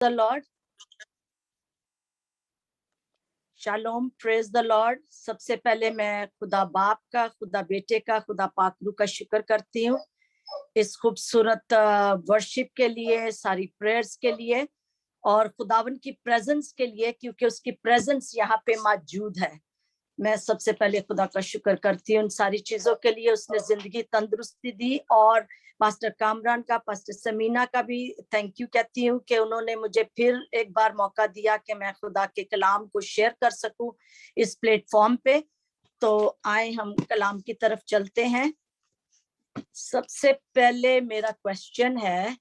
the Lord. Shalom, praise the Lord. सबसे पहले मैं खुदा बाप का, खुदा बेटे का, खुदा पाकरू का शुक्र करती हूँ इस खूबसूरत वर्शिप के लिए, सारी प्रेयर्स के लिए और खुदावन की प्रेजेंस के लिए, क्योंकि उसकी प्रेजेंस यहाँ पे मौजूद है। मैं सबसे पहले खुदा का शुक्र करती हूँ उन सारी चीजों के लिए। उसने जिंदगी तंदुरुस्ती दी और पास्टर कामरान का, पास्टर समीना का भी थैंक यू कहती हूँ कि उन्होंने मुझे फिर एक बार मौका दिया कि मैं खुदा के कलाम को शेयर कर सकूं इस प्लेटफॉर्म पे। तो आए हम कलाम की तरफ चलते हैं। सबसे पहले मेरा क्वेश्चन है,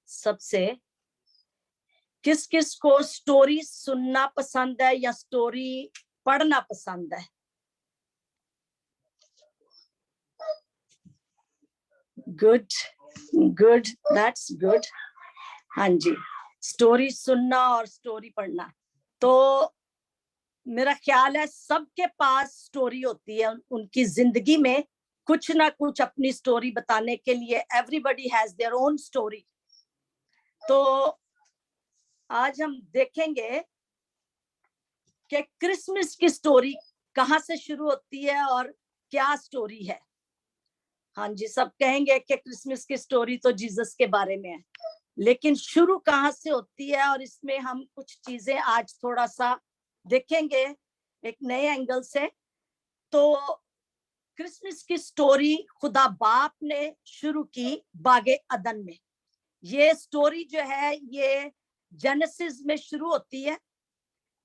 सबसे किस किस को स्टोरी सुनना पसंद है या स्टोरी पढ़ना पसंद है? Good good, that's good. हाँ जी, स्टोरी सुनना और स्टोरी पढ़ना। तो मेरा ख्याल है सबके पास स्टोरी होती है, उनकी जिंदगी में कुछ ना कुछ अपनी स्टोरी बताने के लिए। Everybody has their own story. तो आज हम देखेंगे कि क्रिसमस की स्टोरी कहाँ से शुरू होती है और क्या स्टोरी है। हाँ जी, सब कहेंगे कि क्रिसमस की स्टोरी तो जीसस के बारे में है, लेकिन शुरू कहाँ से होती है, और इसमें हम कुछ चीजें आज थोड़ा सा देखेंगे एक नए एंगल से। तो क्रिसमस की स्टोरी खुदा बाप ने शुरू की बागे अदन में। ये स्टोरी जो है ये जेनेसिस में शुरू होती है।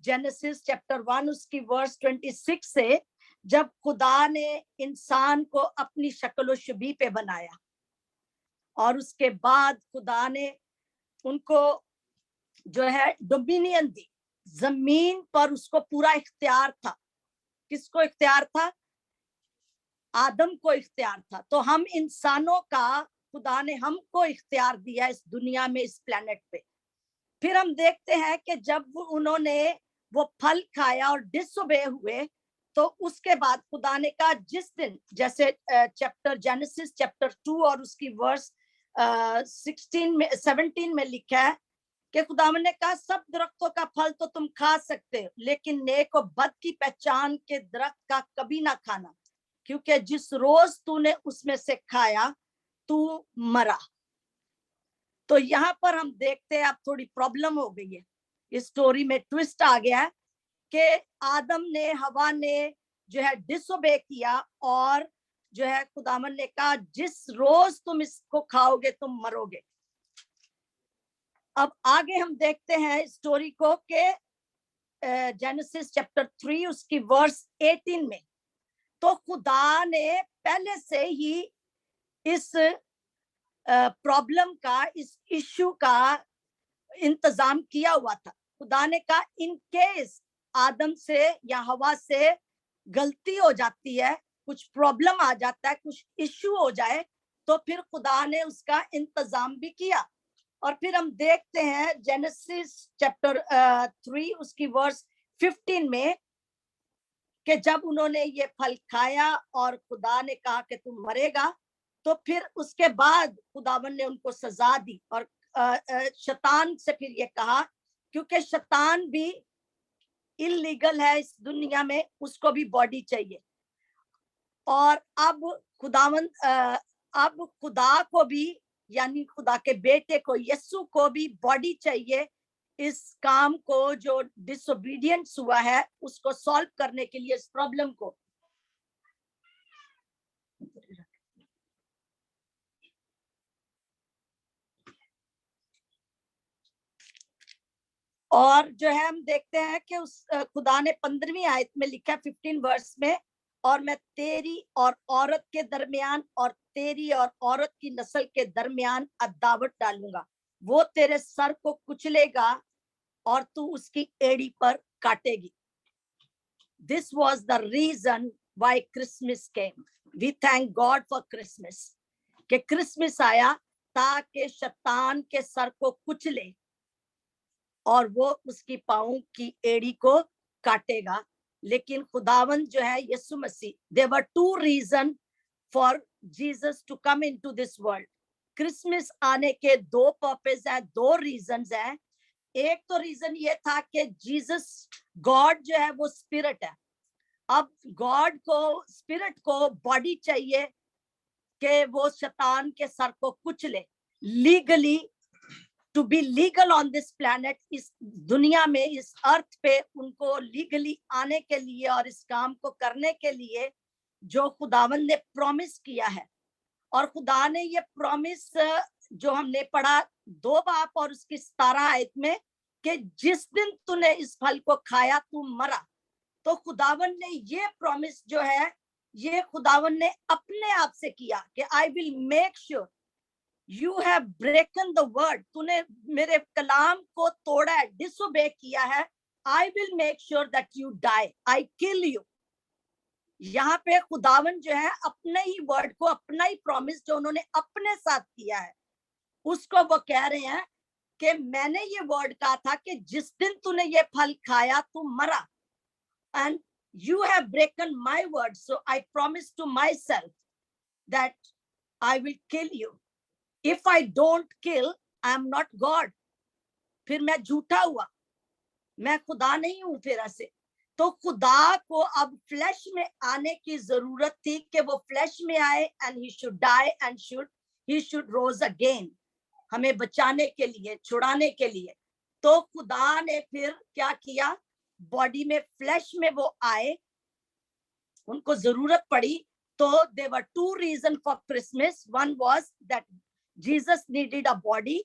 जेनेसिस चैप्टर 1 उसकी वर्स 26 से, जब खुदा ने इंसान को अपनी शक्ल शबीह पे बनाया और उसके बाद खुदा ने उनको जो है डोमिनियन दी, जमीन पर उसको पूरा इख्तियार था। किसको इख्तियार था? आदम को इख्तियार था। तो हम इंसानों का खुदा ने हमको इख्तियार दिया इस दुनिया में, इस प्लेनेट पे। फिर हम देखते हैं कि जब उन्होंने वो फल खाया और डिसोबे हुए, तो उसके बाद खुदा ने कहा जिस दिन, जैसे चैप्टर जेनेसिस चैप्टर 2 और उसकी वर्स 17 में लिखा है कि खुदावन ने कहा सब दरख्तों का फल तो तुम खा सकते हो, लेकिन नेक और बद की पहचान के दरख्त का कभी ना खाना, क्योंकि जिस रोज तूने उसमें से खाया तू मरा। तो यहाँ पर हम देखते हैं अब थोड़ी प्रॉब्लम हो गई है, इस स्टोरी में ट्विस्ट आ गया है कि आदम ने, हवा ने जो है डिसोबे किया और जो है खुदावन ने कहा जिस रोज तुम इसको खाओगे तुम मरोगे। अब आगे हम देखते हैं स्टोरी को कि जेनेसिस चैप्टर 3 उसकी वर्स 18 में, तो खुदा ने पहले से ही इस प्रॉब्लम का, इस इश्यू का इंतजाम किया हुआ था। खुदा ने कहा इन केस आदम से या हवा से गलती हो जाती है, कुछ प्रॉब्लम आ जाता है, कुछ इश्यू हो जाए, तो फिर खुदा ने उसका इंतजाम भी किया। और फिर हम देखते हैं जेनेसिस चैप्टर 3 उसकी वर्स 15 में कि जब उन्होंने ये फल खाया और खुदा ने कहा कि तुम मरेगा, तो फिर उसके बाद खुदावन ने उनको सजा दी। और शैतान से फिर ये कहा, क्योंकि शैतान भी इलीगल है इस दुनिया में, उसको भी बॉडी चाहिए। और अब खुदा को भी, यानी खुदा के बेटे को, यीशु को भी बॉडी चाहिए इस काम को जो डिसोबीडियंस हुआ है उसको सॉल्व करने के लिए, इस प्रॉब्लम को। और जो है हम देखते हैं कि उस खुदा ने 15वीं आयत में लिखा, 15 वर्स में, और मैं तेरी और औरत के दरमियान और तेरी और औरत की नस्ल के दरमियान अदावत डालूंगा, वो तेरे सर को कुचलेगा और तू उसकी एड़ी पर काटेगी। This was the reason why Christmas came. We thank God for Christmas. कि क्रिसमस आया ताकि शैतान के सर को कुचले और वो उसकी पाँव की एड़ी को काटेगा। लेकिन खुदावन जो है यीशु मसीह, there were two reasons for Jesus to come into this world. Christmas आने के दो पर्पस है, दो रीजंस हैं। एक तो रीजन ये था कि जीसस गॉड जो है वो स्पिरिट है, अब गॉड को स्पिरिट को बॉडी चाहिए कि वो शैतान के सर को कुचले, legally to be legal on this planet, इस दुनिया में, इस अर्थ पे उनको लीगली आने के लिए और इस काम को करने के लिए जो खुदावन ने प्रॉमिस किया है। और खुदा ने ये प्रॉमिस जो हमने पढ़ा 2 बाप और उसकी 17 आयत में कि जिस दिन तूने इस फल को खाया तू मरा, तो खुदावन ने ये प्रॉमिस जो है ये खुदावन ने अपने आप से किया कि I will make sure you have broken the word, तूने मेरे कलाम को तोड़ा है, डिसोबे किया है, I will make sure that you die, I kill you. यहाँ पे खुदावन जो है अपने ही वर्ड को, अपना ही प्रॉमिस जो उन्होंने अपने साथ किया है, उसको वो कह रहे हैं कि मैंने ये वर्ड कहा था कि जिस दिन तूने ये फल खाया तू मरा, and you have broken my word, so I promise to myself that I will kill you. If I don't kill, I am not God. फिर मैं झूठा हुआ, मैं खुदा नहीं हूं फिर ऐसे। तो खुदा को अब फ्लैश में आने की जरूरत थी कि वो फ्लैश में आए, and he should die and he should rose again, हमें बचाने के लिए, छुड़ाने के लिए। तो खुदा ने फिर क्या किया, बॉडी में, फ्लैश में वो आए, उनको जरूरत पड़ी। तो there were 2 reasons for Christmas. One was that Jesus needed a body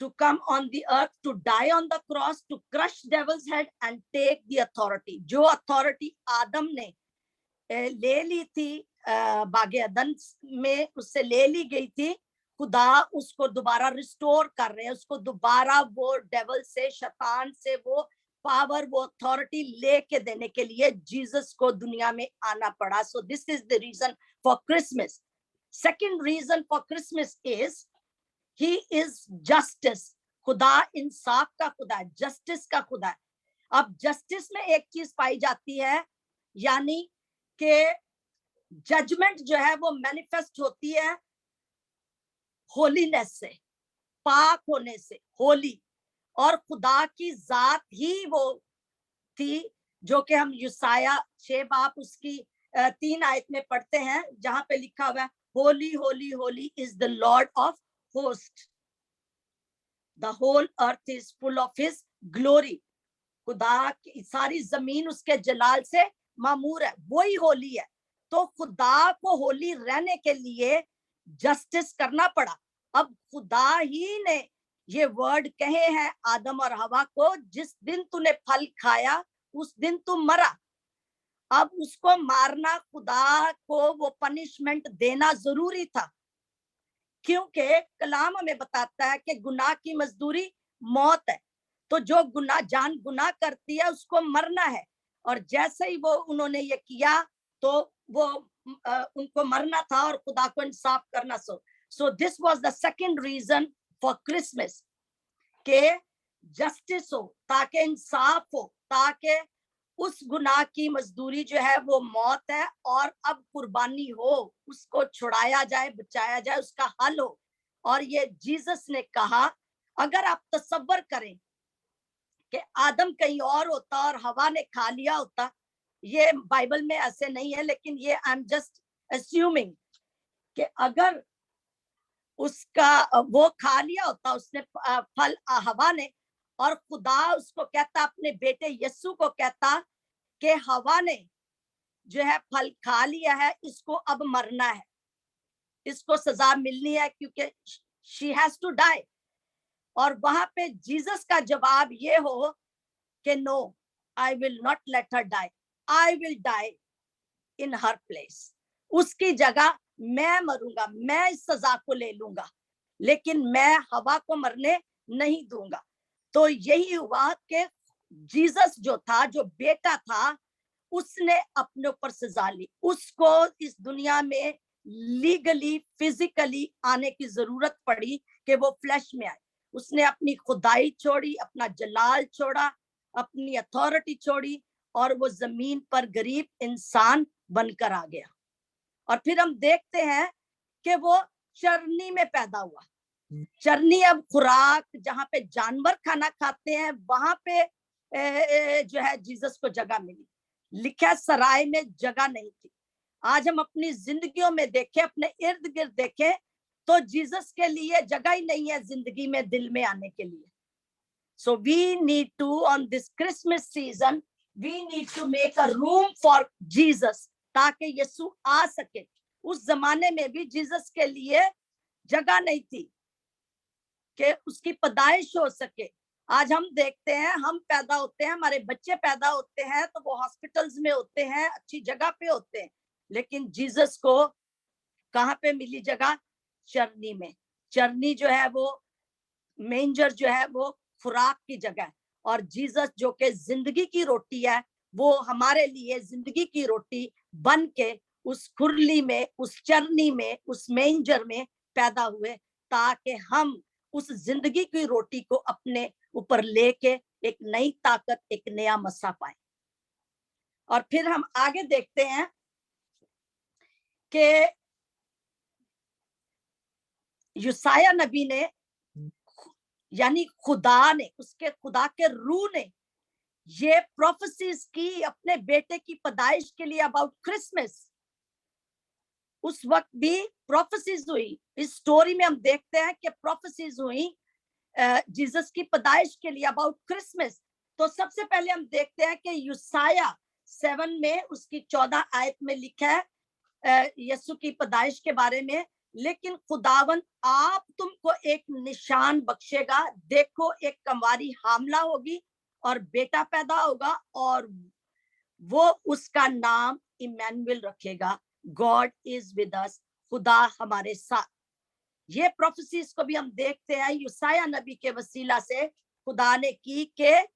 to come on the earth, to die on the cross, to crush devil's head and take the authority. जो authority आदम ने ले ली थी बागे अदन में, उससे ले ली गई थी, खुदा उसको दोबारा रिस्टोर कर रहे हैं, उसको दोबारा वो डेविल से, शैतान से वो पावर, वो अथॉरिटी लेके देने के लिए जीसस को दुनिया में आना पड़ा। So this is the reason for Christmas. Second reason for Christmas is he is justice. खुदा इंसाफ का खुदा है, जस्टिस का खुदा है। अब जस्टिस में एक चीज पाई जाती है, यानी कि जजमेंट जो है वो मैनिफेस्ट होती है होलीनेस से, पाक होने से, होली। और खुदा की जात ही वो थी, जो कि हम यूसाया 6 बाप उसकी 3 आयत में पढ़ते हैं, जहां पे लिखा हुआ है holy holy holy is the lord of host, the whole earth is full of his glory. खुदा की सारी जमीन उसके जलाल से मामूर है, वही होली है। तो खुदा को होली रहने के लिए जस्टिस करना पड़ा। अब खुदा ही ने ये वर्ड कहे हैं आदम और हवा को, जिस दिन तूने फल खाया उस दिन तू मरा। अब उसको मारना, खुदा को वो पनिशमेंट देना जरूरी था, क्योंकि कलाम हमें बताता है कि गुनाह की मजदूरी मौत है। तो जो जान गुनाह करती है उसको मरना है, और जैसे ही वो उन्होंने ये किया तो वो उनको मरना था और खुदा को इंसाफ करना। So this was the second reason for Christmas, के जस्टिस हो, ताकि इंसाफ हो, ताकि उस गुनाह की मजदूरी जो है वो मौत है, और अब कुर्बानी हो, उसको छुड़ाया जाए, बचाया जाए, उसका हल हो। और ये जीसस ने कहा, अगर आप तसव्वुर करें कि आदम कहीं और होता और हवा ने खा लिया होता, ये बाइबल में ऐसे नहीं है, लेकिन ये आई एम जस्ट अस्यूमिंग कि अगर उसका वो खा लिया होता उसने फल, हवा ने, और खुदा उसको कहता, अपने बेटे यीशु को कहता कि हवा ने जो है फल खा लिया है, इसको अब मरना है, इसको सजा मिलनी है, क्योंकि शी हैज टू डाई। और वहां पे जीसस का जवाब ये हो कि no, I will not let her die, I will die in her place, उसकी जगह मैं मरूंगा, मैं इस सजा को ले लूंगा, लेकिन मैं हवा को मरने नहीं दूंगा। तो यही हुआ कि जीसस जो था, जो बेटा था, उसने अपने ऊपर सजा ली, उसको इस दुनिया में लीगली, फिजिकली आने की जरूरत पड़ी कि वो फ्लैश में आए। उसने अपनी खुदाई छोड़ी, अपना जलाल छोड़ा, अपनी अथॉरिटी छोड़ी, और वो जमीन पर गरीब इंसान बनकर आ गया। और फिर हम देखते हैं कि वो चरनी में पैदा हुआ, चरनी अब खुराक जहाँ पे जानवर खाना खाते हैं वहां पे जो है जीसस को जगह मिली। लिखा सराय में जगह नहीं थी। आज हम अपनी जिंदगियों में देखें, अपने इर्द गिर्द देखें, तो जीसस के लिए जगह ही नहीं है जिंदगी में, दिल में आने के लिए। So we need to, on this Christmas season, we need to make a room for Jesus, ताकि यीशु आ सके। उस जमाने में भी जीसस के लिए जगह नहीं थी कि उसकी पैदाइश हो सके। आज हम देखते हैं, हम पैदा होते हैं, हमारे बच्चे पैदा होते हैं तो वो हॉस्पिटल्स में होते हैं, अच्छी जगह पे होते हैं, लेकिन जीसस को कहाँ पे मिली जगह? चरनी में। चरनी जो है वो, मेंजर जो है वो खुराक की जगह, और जीसस जो कि जिंदगी की रोटी है, वो हमारे लिए जिंदगी की रोटी बन के उस खुरली में, उस चरनी में, उस मेंजर में पैदा हुए, ताकि हम उस जिंदगी की रोटी को अपने ऊपर लेके एक नई ताकत, एक नया मसा पाए। और फिर हम आगे देखते हैं कि यूसाया नबी ने, यानी खुदा ने, उसके खुदा के रूह ने ये प्रोफेसीज की अपने बेटे की पैदाइश के लिए अबाउट क्रिसमस। उस वक्त भी प्रोफेसीज हुई। इस स्टोरी में हम देखते हैं कि प्रोफेसीज हुई जीसस की पैदाइश के लिए अबाउट क्रिसमस। तो सबसे पहले हम देखते हैं कि यूसाया 7 में उसकी 14 आयत में लिखा है यीशु की पैदाइश के बारे में, लेकिन खुदावन आप तुमको एक निशान बख्शेगा, देखो एक कंवारी हामला होगी और बेटा पैदा होगा और वो उसका नाम इमैनुअल रखेगा, गॉड इज विद अस, खुदा हमारे साथ। ये प्रोफेसीज को भी हम देखते हैं यूसाया नबी के वसीला से खुदा ने की कि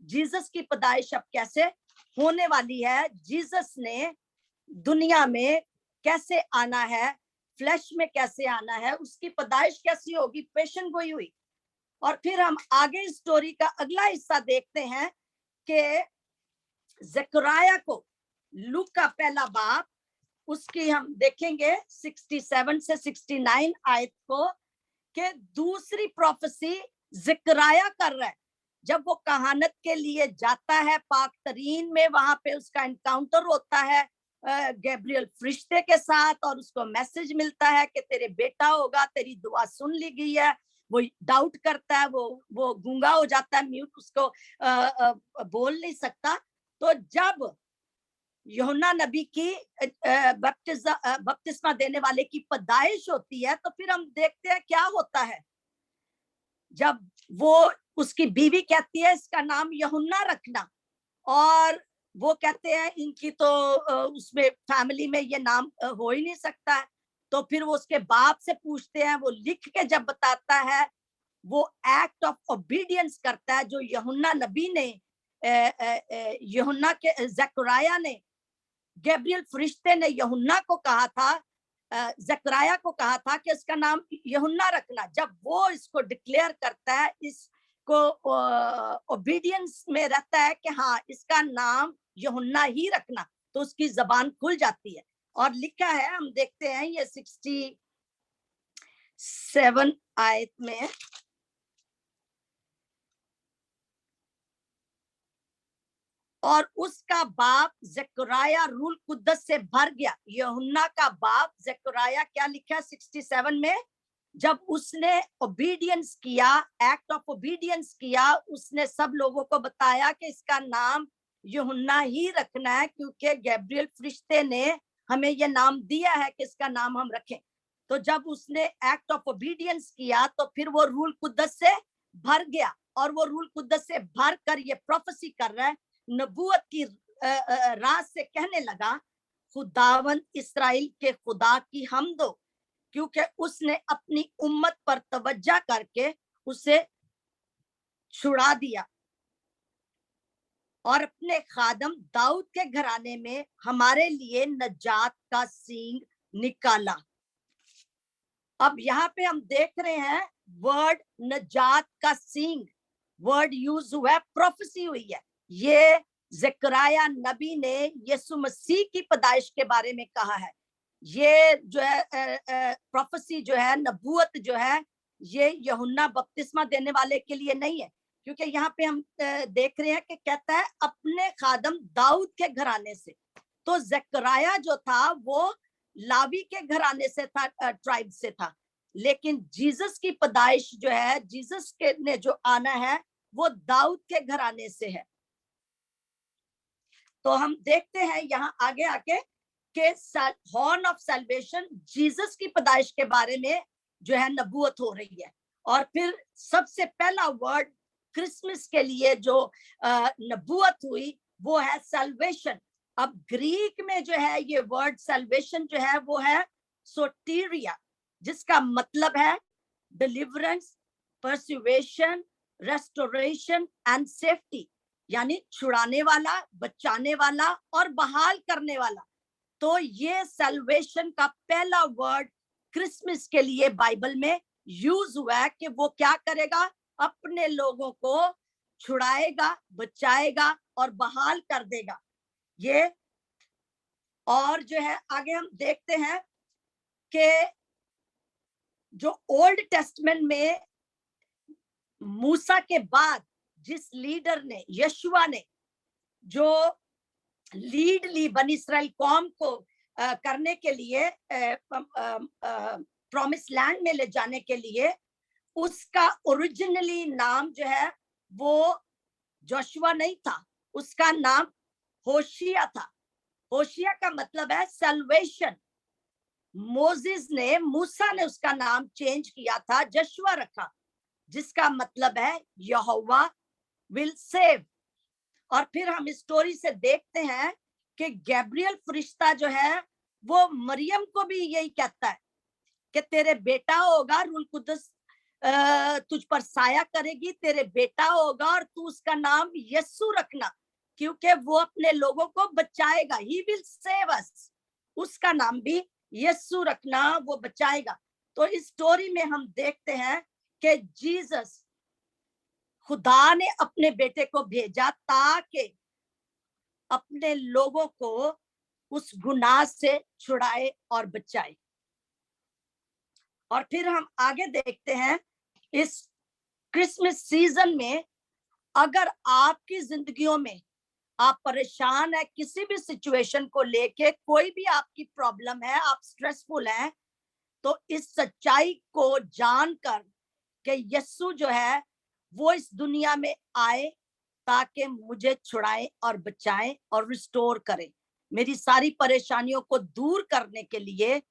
जीसस की पैदाइश अब कैसे होने वाली है, जीसस ने दुनिया में कैसे आना है, फ्लैश में कैसे आना है, उसकी पैदाइश कैसी होगी, पेशन गोई हुई। और फिर हम आगे स्टोरी का अगला हिस्सा देखते हैं कि जकराया को, लूक का पहला बाप, उसकी हम देखेंगे 67 से 69 आयत को, कि दूसरी प्रोफेसी जकराया कर रहा है। जब वो कहानत के लिए जाता है पाक तरीन में, वहां पे उसका एनकाउंटर होता है गैब्रियल फरिश्ते के साथ, और उसको मैसेज मिलता है कि तेरे बेटा होगा, तेरी दुआ सुन ली गई है। वो डाउट करता है, वो गूंगा हो जाता है, म्यूट, उसको बोल नहीं सकता। तो जब यूहन्ना नबी की बपतिस्मा देने वाले की पैदाइश होती है, तो फिर हम देखते हैं क्या होता है। जब वो, उसकी बीवी कहती है इसका नाम यूहन्ना रखना, और वो कहते हैं इनकी तो उसमें फैमिली में ये नाम हो ही नहीं सकता है। तो फिर वो उसके बाप से पूछते हैं, वो लिख के जब बताता है, वो एक्ट ऑफ ओबीडियंस करता है जो यूहन्ना नबी ने, यूहन्ना के, जकराया ने, गैब्रियल फरिश्ते ने यूहन्ना को कहा था, जकराया को कहा था कि इसका नाम यूहन्ना रखना। जब वो इसको डिक्लेयर करता है, इसको ओबीडियंस में रहता है कि हाँ इसका नाम यूहन्ना ही रखना, तो उसकी जबान खुल जाती है। और लिखा है, हम देखते हैं ये 67 आयत में, और उसका बाप जकराया रूल कुद्दस से भर गया। यूहन्ना का बाप जकराया, क्या लिखा 67 में, जब उसने ओबीडियंस किया, एक्ट ऑफ ओबीडियंस किया, उसने सब लोगों को बताया कि इसका नाम यूहन्ना ही रखना है, क्योंकि गैब्रियल फरिश्ते ने हमें यह नाम दिया है कि इसका नाम हम रखें। तो जब उसने एक्ट ऑफ ओबीडियंस किया, तो फिर वो रूल कुद्दस से भर गया, और वो रूल कुद्दस से भर कर ये प्रोफेसी कर रहा है, नबूवत की राज से कहने लगा, खुदावन इस्राएल के खुदा की हमदो, क्योंकि उसने अपनी उम्मत पर तवज्जो करके उसे छुड़ा दिया और अपने खादम दाऊद के घराने में हमारे लिए नजात का सींग निकाला। अब यहाँ पे हम देख रहे हैं वर्ड नजात का सींग, वर्ड यूज हुआ है, प्रोफेसी हुई है। ये जकराया नबी ने यीशु मसीह की पैदाइश के बारे में कहा है। ये जो है प्रोफेसी जो है, नबूवत जो है, یہ यूहन्ना बपतिस्मा देने वाले के लिए नहीं है, क्योंकि यहाँ पे हम देख रहे हैं कि कहता है अपने खादम दाऊद के घराने से। तो जकराया जो था वो लावी के घराने से था, ट्राइब से था, लेकिन जीसस की पैदाइश जो है, जीसस के ने जो आना है वो दाऊद के घराने से है। तो हम देखते हैं यहाँ आगे आके कि हॉर्न ऑफ सैल्वेशन, जीसस की पैदाइश के बारे में जो है नबूवत हो रही है। और फिर सबसे पहला वर्ड क्रिसमस के लिए जो नबूवत हुई वो है सैल्वेशन। अब ग्रीक में जो है ये वर्ड सैल्वेशन जो है वो है सोटीरिया, जिसका मतलब है deliverance, persuasion, restoration and safety, यानी छुड़ाने वाला, बचाने वाला और बहाल करने वाला। तो ये सैल्वेशन का पहला वर्ड क्रिसमस के लिए बाइबल में यूज हुआ है कि वो क्या करेगा, अपने लोगों को छुड़ाएगा, बचाएगा और बहाल कर देगा ये। और जो है आगे हम देखते हैं कि जो ओल्ड टेस्टमेंट में मूसा के बाद जिस लीडर ने, यशुआ ने जो लीड ली बनी इस्राएल कौम को करने के लिए, प्रॉमिस लैंड में ले जाने के लिए, उसका ओरिजिनली नाम जो है वो जोशुआ नहीं था, उसका नाम होशिया था। होशिया का मतलब है सल्वेशन। मोसेस ने, मूसा ने उसका नाम चेंज किया था, जोशुआ रखा, जिसका मतलब है यहोवा विल सेव। और फिर हम इस स्टोरी से देखते हैं कि गैब्रियल फरिश्ता जो है वो मरियम को भी यही कहता है कि तेरे बेटा होगा, रूल कुदस तुझ पर साया करेगी, तेरे बेटा होगा और तू उसका नाम यीशु रखना, क्योंकि वो अपने लोगों को बचाएगा। ही विल सेव अस, उसका नाम भी यीशु रखना, वो बचाएगा। तो इस स्टोरी में हम देखते हैं कि जीसस, खुदा ने अपने बेटे को भेजा ताकि अपने लोगों को उस गुनाह से छुड़ाए और बचाए। और फिर हम आगे देखते हैं इस क्रिसमस सीजन में, अगर आपकी जिंदगियों में आप परेशान है किसी भी सिचुएशन को लेके, कोई भी आपकी प्रॉब्लम है, आप स्ट्रेसफुल हैं, तो इस सच्चाई को जानकर कि यीशु जो है वो इस दुनिया में आए ताकि मुझे छुड़ाए और बचाए और रिस्टोर करे, मेरी सारी परेशानियों को दूर करने के लिए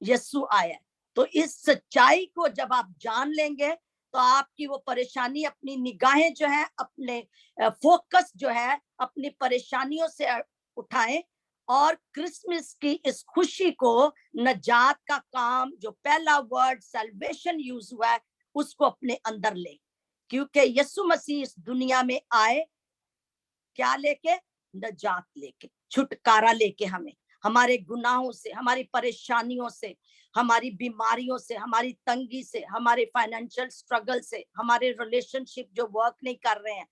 यीशु आया। तो इस सच्चाई को जब आप जान लेंगे तो आपकी वो परेशानी, अपनी निगाहें जो है, अपने फोकस जो है अपनी परेशानियों से उठाएं और क्रिसमस की इस खुशी को, नजात का काम, जो पहला वर्ड सैल्वेशन यूज हुआ है, उसको अपने अंदर ले। क्योंकि यीशु मसीह इस दुनिया में आए क्या लेके? नजात लेके, छुटकारा लेके, हमें हमारे गुनाहों से, हमारी परेशानियों से, हमारी बीमारियों से, हमारी तंगी से, हमारे फाइनेंशियल स्ट्रगल से, हमारे रिलेशनशिप जो वर्क नहीं कर रहे हैं,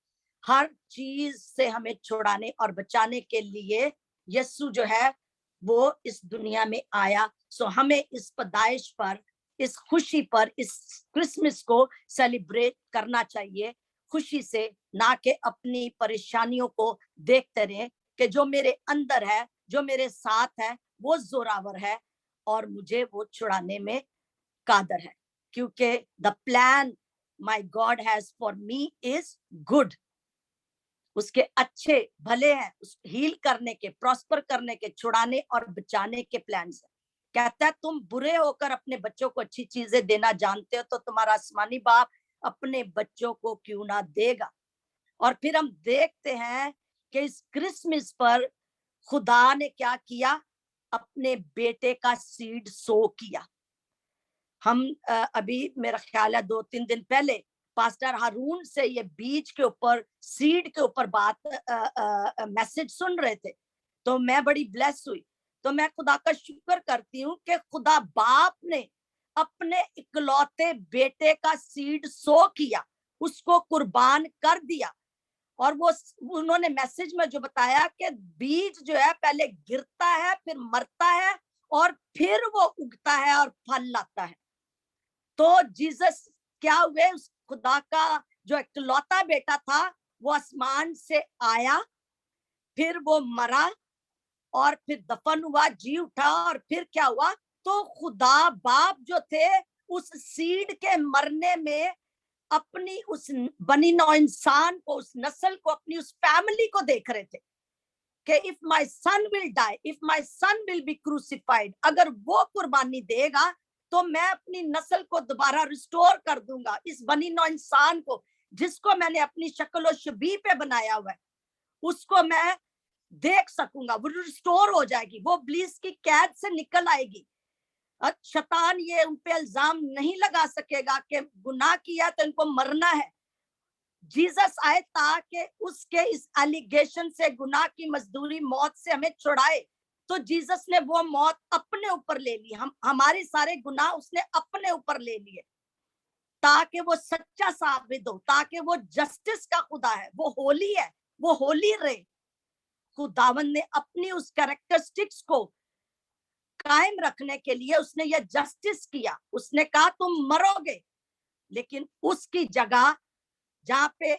हर चीज से हमें छुड़ाने और बचाने के लिए यीशु जो है वो इस दुनिया में आया। सो हमें इस पैदाइश पर, इस खुशी पर, इस क्रिसमस को सेलिब्रेट करना चाहिए खुशी से, ना कि अपनी परेशानियों को देखते रहे कि जो मेरे अंदर है, जो मेरे साथ है, वो जोरावर है और मुझे वो छुड़ाने में कादर है। क्योंकि the plan my God has for me is good, उसके अच्छे भले हैं, उस हील करने के, प्रॉस्पर करने के, छुड़ाने और बचाने के प्लान है। कहता है तुम बुरे होकर अपने बच्चों को अच्छी चीजें देना जानते हो, तो तुम्हारा आसमानी बाप अपने बच्चों को क्यों ना देगा। और फिर हम देखते हैं कि इस क्रिसमस पर खुदा ने क्या किया, अपने बेटे का सीड सो किया। हम अभी मेरा ख्याल है 2-3 दिन पहले पास्टर हारून से ये बीज के ऊपर, सीड के ऊपर बात मैसेज सुन रहे थे, तो मैं बड़ी ब्लेस हुई। तो मैं खुदा का शुक्र करती हूँ कि खुदा बाप ने अपने इकलौते बेटे का सीड सो किया, उसको कुर्बान कर दिया। और वो उन्होंने मैसेज में जो बताया कि बीज जो है पहले गिरता है, फिर मरता है और फिर वो उगता है और फल लाता है। तो जीसस क्या हुए, उस खुदा का जो इकलौता बेटा था वो आसमान से आया, फिर वो मरा और फिर दफन हुआ, जी उठा, और फिर क्या हुआ, तो खुदा बाप जो थे उस सीड के मरने में अपनी उस बनी नौ इंसान को, उस नस्ल को, अपनी उस फैमिली को देख रहे थे कि if my son will die, if my son will be crucified, अगर वो कुर्बानी देगा तो मैं अपनी नस्ल को दोबारा रिस्टोर कर दूंगा, इस बनी नौ इंसान को जिसको मैंने अपनी शक्ल और शबीह पे बनाया हुआ है उसको मैं देख सकूंगा, वो रिस्टोर हो जाएगी, वो इब्लीस की कैद से निकल आएगी, शैतान ये उन पे इल्जाम नहीं लगा सकेगा कि गुनाह किया तो इनको मरना है। जीसस आए ताकि उसके इस एलिगेशन से, गुनाह की मजदूरी मौत से हमें छुड़ाए। तो जीसस ने वो मौत अपने ऊपर ले ली, हमारे सारे गुनाह उसने अपने ऊपर ले लिए ताकि वो सच्चा साबित हो, ताकि वो जस्टिस का खुदा है, वो होली है, वो होली रहे। खुदावन ने अपनी उस कैरेक्टरिस्टिक्स को कायम रखने के लिए उसने ये जस्टिस किया, उसने कहा तुम मरोगे, लेकिन उसकी जगह जहां पे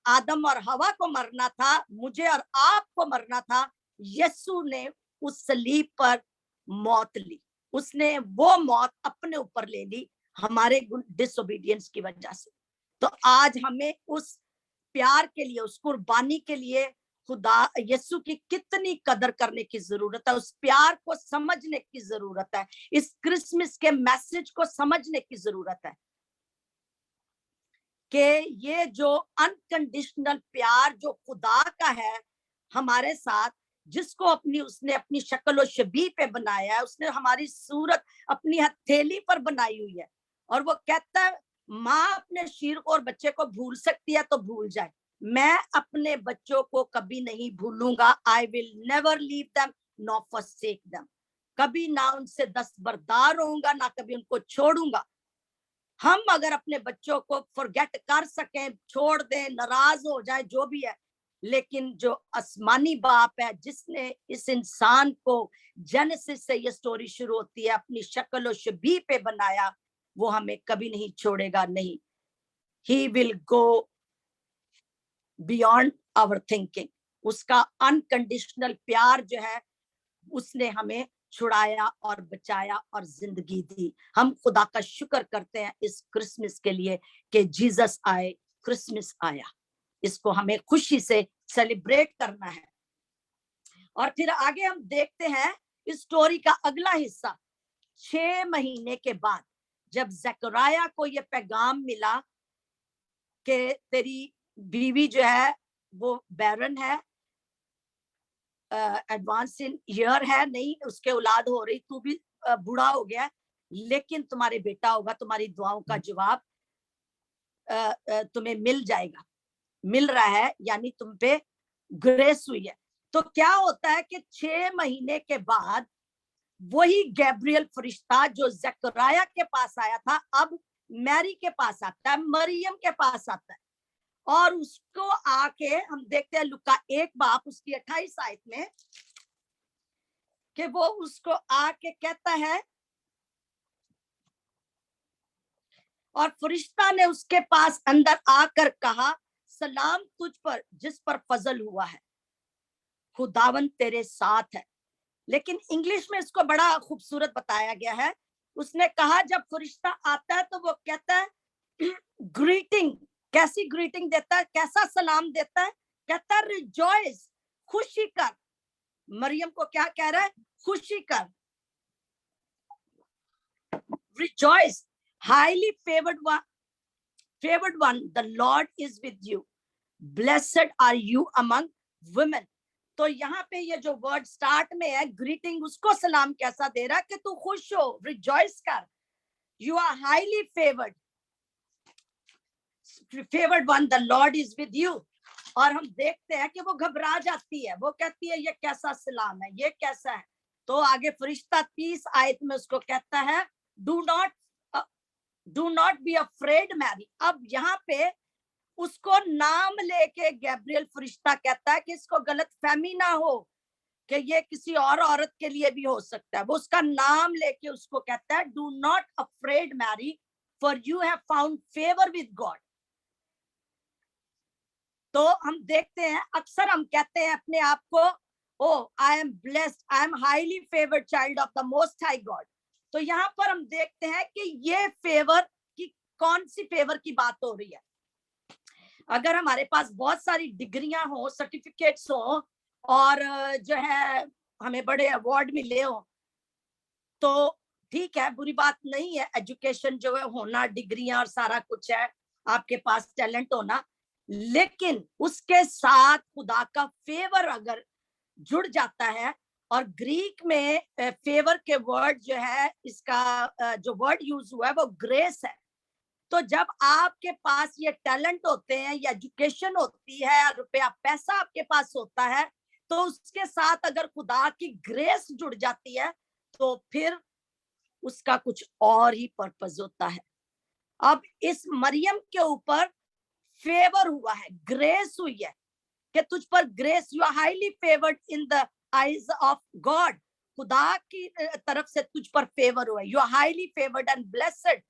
आदम और हवा को मरना था, मुझे और आपको मरना था, यीशु ने उस सलीब पर मौत ली, उसने वो मौत अपने ऊपर ले ली हमारे डिसोबीडियंस की वजह से। तो आज हमें उस प्यार के लिए, उस कुर्बानी के लिए खुदा यीशु की कितनी कदर करने की जरूरत है, उस प्यार को समझने की जरूरत है, इस क्रिसमस के मैसेज को समझने की जरूरत है कि ये जो अनकंडीशनल प्यार जो खुदा का है हमारे साथ, जिसको उसने अपनी शक्ल और शबीह पे बनाया है, उसने हमारी सूरत अपनी हथेली पर बनाई हुई है, और वो कहता है माँ अपने शीर को और बच्चे को भूल सकती है तो भूल जाए, मैं अपने बच्चों को कभी नहीं भूलूंगा, I will never leave them nor forsake them, कभी ना उनसे दस्तबरदार होऊंगा, ना कभी उनको छोड़ूंगा। हम अगर अपने बच्चों को फॉरगेट कर सकें, छोड़ दें, नाराज हो जाए, जो भी है, लेकिन जो आसमानी बाप है जिसने इस इंसान को जेनेसिस से ये स्टोरी शुरू होती है अपनी शक्ल और शबीह पे बनाया, वो हमें कभी नहीं छोड़ेगा, नहीं, he will go beyond our thinking. उसका अनकंडीशनल प्यार जो है उसने हमें छुड़ाया और बचाया और जिंदगी दी। हम खुदा का शुक्र करते हैं इस क्रिसमस के लिए कि जीसस आए, क्रिसमस आया, इसको हमें खुशी से सेलिब्रेट करना है। और फिर आगे हम देखते हैं इस स्टोरी का अगला हिस्सा। 6 महीने के बाद जब जकरिया को ये पैगाम मिला कि तेरी बीवी जो है वो बैरन है, एडवांस इन ईयर है, नहीं उसके औलाद हो रही, तू भी बूढ़ा हो गया, लेकिन तुम्हारे बेटा होगा, तुम्हारी दुआओं का जवाब तुम्हें मिल जाएगा, मिल रहा है, यानी तुम पे ग्रेस हुई है। तो क्या होता है कि 6 महीने के बाद वही गैब्रियल फरिश्ता जो जकरिया के पास आया था अब मैरी के पास आता है, मरियम के पास आता है, और उसको आके हम देखते हैं लुका 1 बाप उसकी 28 आयत में कि वो उसको आके कहता है, और फरिश्ता ने उसके पास अंदर आकर कहा सलाम तुझ पर जिस पर फजल हुआ है, खुदावन तेरे साथ है। लेकिन इंग्लिश में इसको बड़ा खूबसूरत बताया गया है, उसने कहा जब फरिश्ता आता है तो वो कहता है ग्रीटिंग, कैसी ग्रीटिंग देता है, कैसा सलाम देता है, कहता है रिजॉइस, खुशी कर। मरियम को क्या कह रहा है, खुशी कर, rejoice, highly favoured one, the lord is with you, blessed are you among women. तो यहाँ पे ये जो वर्ड स्टार्ट में है ग्रीटिंग, उसको सलाम कैसा दे रहा है कि तू खुश हो, रिजॉइस कर, you are highly favoured one, the lord is with you. और हम देखते हैं कि वो घबरा जाती है, वो कहती है ये कैसा सलाम है, ये कैसा है। तो आगे फरिश्ता 30 आयत में उसको कहता है do not be afraid Mary. अब यहाँ पे उसको नाम लेके गैब्रियल फरिश्ता कहता है कि इसको गलत फहमी ना हो कि ये किसी और औरत के लिए भी हो सकता है, वो उसका नाम लेके उसको कहता है do not afraid Mary, for you have found favor with God. तो हम देखते हैं, अक्सर हम कहते हैं अपने आप को, oh, I am blessed, I am highly favored child of the Most High God. तो यहाँ पर हम देखते हैं कि ये फेवर की कौन सी फेवर की बात हो रही है. अगर हमारे पास बहुत सारी डिग्रियां हो, सर्टिफिकेट्स हो, और जो है हमें बड़े अवार्ड मिले हो, तो ठीक है, बुरी बात नहीं है. एजुकेशन जो है होना, डिग्रियां और सारा कुछ है, आपके पास टैलेंट होना, लेकिन उसके साथ खुदा का फेवर अगर जुड़ जाता है, और ग्रीक में फेवर के वर्ड जो है, इसका जो वर्ड यूज हुआ है वो ग्रेस है. तो जब आपके पास ये टैलेंट होते हैं, या एजुकेशन होती है, रुपया पैसा आपके पास होता है, तो उसके साथ अगर खुदा की ग्रेस जुड़ जाती है, तो फिर उसका कुछ और ही पर्पस होता है. अब इस मरियम के ऊपर फेवर हुआ है, ग्रेस हुई है, कि तुझ पर grace, you are highly favoured in the eyes of God. खुदा की तरफ से तुझ पर फेवर हुआ है, you are highly favoured and blessed,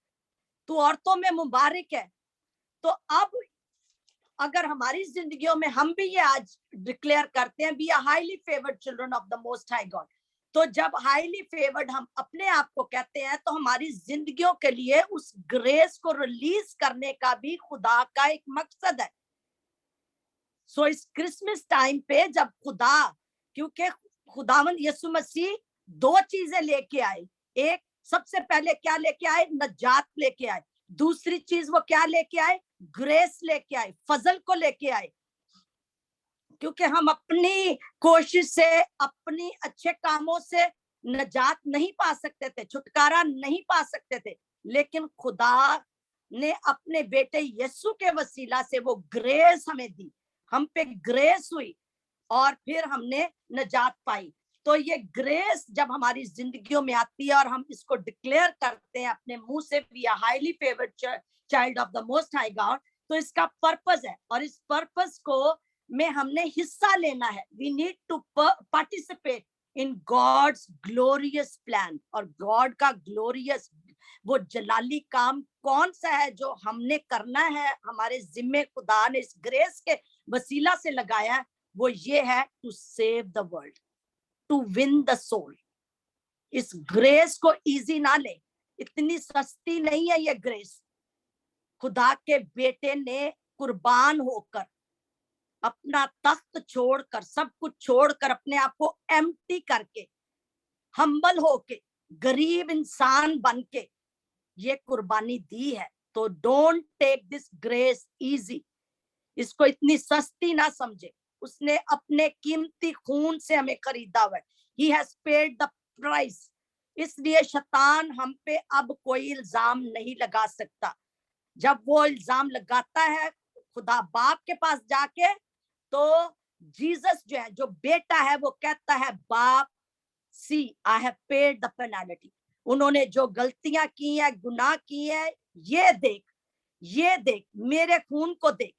तू औरतों में मुबारक है. तो अब अगर हमारी जिंदगियों में हम भी ये आज डिक्लेयर करते हैं, we are highly favoured children of the most high God, तो जब हाईली फेवर्ड हम अपने आप को कहते हैं, तो हमारी जिंदगियों के लिए उस ग्रेस को रिलीज करने का भी खुदा का एक मकसद है. सो इस क्रिसमस टाइम पे जब खुदा, क्योंकि खुदावंद यीशु मसीह दो चीजें लेके आए, एक सबसे पहले क्या लेके आए, नजात लेके आए. दूसरी चीज वो क्या लेके आए, ग्रेस लेके आए, फजल को लेके आए. क्योंकि हम अपनी कोशिश से, अपनी अच्छे कामों से नजात नहीं पा सकते थे, छुटकारा नहीं पा सकते थे, लेकिन खुदा ने अपने बेटे यीशु के वसीला से वो ग्रेस हमें दी, हम पे ग्रेस हुई, और फिर हमने नजात पाई. तो ये ग्रेस जब हमारी जिंदगियों में आती है और हम इसको डिक्लेयर करते हैं अपने मुंह से, we are highly favoured child of the most high God, तो इसका पर्पस है, और इस पर्पस को में हमने हिस्सा लेना है. We need to participate in God's glorious plan. और गॉड का ग्लोरियस, वो जलाली काम कौन सा है जो हमने करना है, हमारे जिम्मे खुदा ने इस ग्रेस के वसीला से लगाया है, वो ये है to save the world, to win the soul. इस ग्रेस को इजी ना ले, इतनी सस्ती नहीं है ये ग्रेस. खुदा के बेटे ने कुर्बान होकर, अपना तख्त छोड़कर, सब कुछ छोड़कर, अपने आप को एम्प्टी करके, हम्बल होके, गरीब इंसान बन के ये कुर्बानी दी है. तो don't take this grace easy, इसको इतनी सस्ती ना समझे. उसने अपने कीमती खून से हमें खरीदा हुआ है. He has paid the price. इसलिए शैतान हम पे अब कोई इल्जाम नहीं लगा सकता. जब वो इल्जाम लगाता है खुदा बाप के पास जाके, तो जीसस जो है, जो बेटा है, वो कहता है, बाप, see I have paid the penalty. उन्होंने जो गलतियां की है, गुनाह की है, ये देख, ये देख, मेरे खून को देख.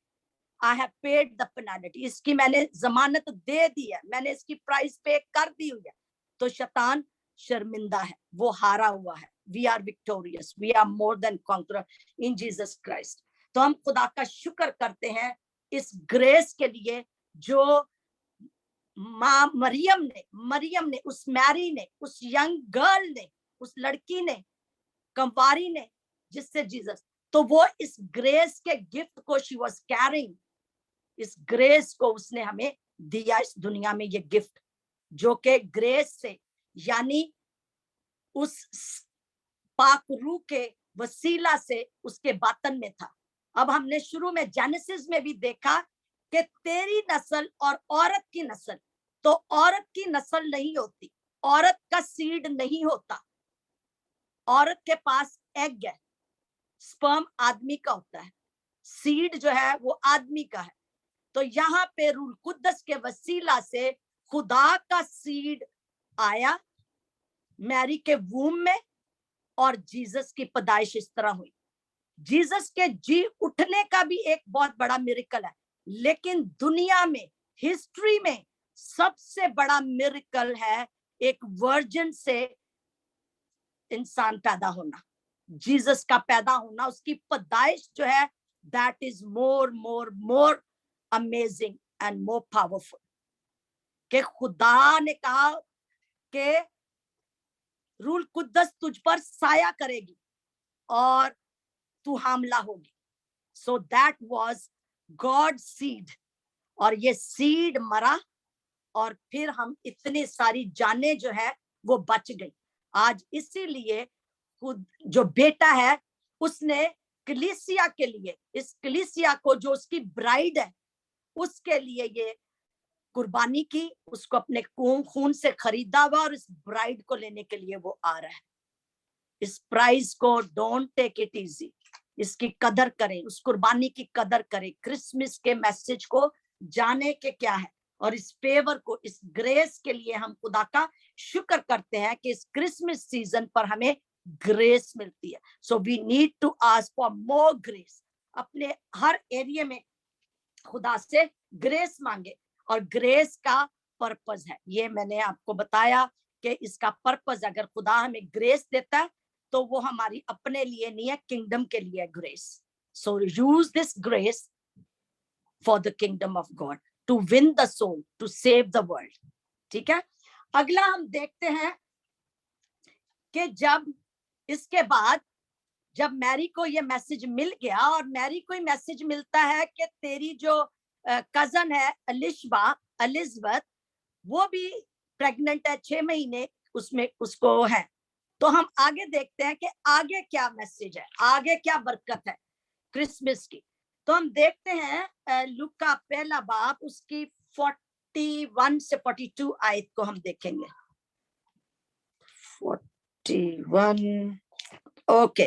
I have paid the penalty. इसकी मैंने जमानत दे दी है, मैंने इसकी प्राइस पे कर दी हुई है. तो शैतान शर्मिंदा है, वो हारा हुआ है. We are victorious. We are more than conqueror in Jesus Christ. तो हम खुदा का शुक्र करते हैं इस ग्रेस के लिए जो माँ मरियम ने, उस मैरी ने, उस यंग गर्ल ने, उस लड़की ने, कंवारी ने, जिससे जीसस, तो वो इस ग्रेस के गिफ्ट को शी वाज कैरिंग, इस ग्रेस को उसने हमें दिया इस दुनिया में, ये गिफ्ट जो कि ग्रेस से, यानी उस पाक रूह के वसीला से उसके बातन में था. अब हमने शुरू में जेनेसिस में भी देखा कि तेरी नस्ल और औरत की नस्ल, तो औरत की नस्ल नहीं होती, औरत का सीड नहीं होता. औरत के पास एग है, स्पर्म आदमी का होता है, सीड जो है वो आदमी का है. तो यहाँ पे रूह कुद्दस के वसीला से खुदा का सीड आया मैरी के वूम में, और जीसस की पैदाइश इस तरह हुई. जीसस के जी उठने का भी एक बहुत बड़ा मिरेकल है, लेकिन दुनिया में, हिस्ट्री में सबसे बड़ा मिरेकल है एक वर्जिन से इंसान पैदा होना. जीसस का पैदा होना, उसकी पैदाइश जो है, that is more amazing and more powerful. कि खुदा ने कहा कि रूल कुद्दस तुझ पर साया करेगी और तू हामला होगी. So that was God's seed. और ये सीड मरा और फिर हम इतनी सारी जानें जो है वो बच गई. आज इसीलिए खुद जो बेटा है उसने कलीसिया के लिए, इस कलीसिया को जो उसकी ब्राइड है उसके लिए ये कुर्बानी की, उसको अपने खून से खरीदा हुआ और इस ब्राइड को लेने के लिए वो आ रहा है. इस प्राइस को डोंट टेक इट इजी, इसकी कदर करें, उस कुर्बानी की कदर करें. क्रिसमस के मैसेज को जाने के क्या है और इस फेवर को, इस ग्रेस के लिए हम खुदा का शुक्र करते हैं कि इस क्रिसमस सीजन पर हमें ग्रेस मिलती है. So we need to ask for more grace. अपने हर एरिया में खुदा से ग्रेस मांगे और ग्रेस का पर्पस है. ये मैंने आपको बताया कि इसका पर्पस, अगर खुदा हमें ग्रेस देता है तो वो हमारी अपने लिए नहीं है, किंगडम के लिए grace. So use this grace for the kingdom of God, to win the soul, to save the world. ठीक है. अगला हम देखते हैं कि जब इसके बाद जब मैरी को ये मैसेज मिल गया और मैरी को मैसेज मिलता है कि तेरी जो कजन है एलिजबेथ, वो भी प्रेग्नेंट है, 6 महीने उसमें उसको है. तो हम आगे देखते हैं कि आगे क्या मैसेज है, आगे क्या बरकत है क्रिसमस की. तो हम देखते हैं लूका पहला बाब उसकी 41 से 42 आयत को हम देखेंगे. 41. ओके.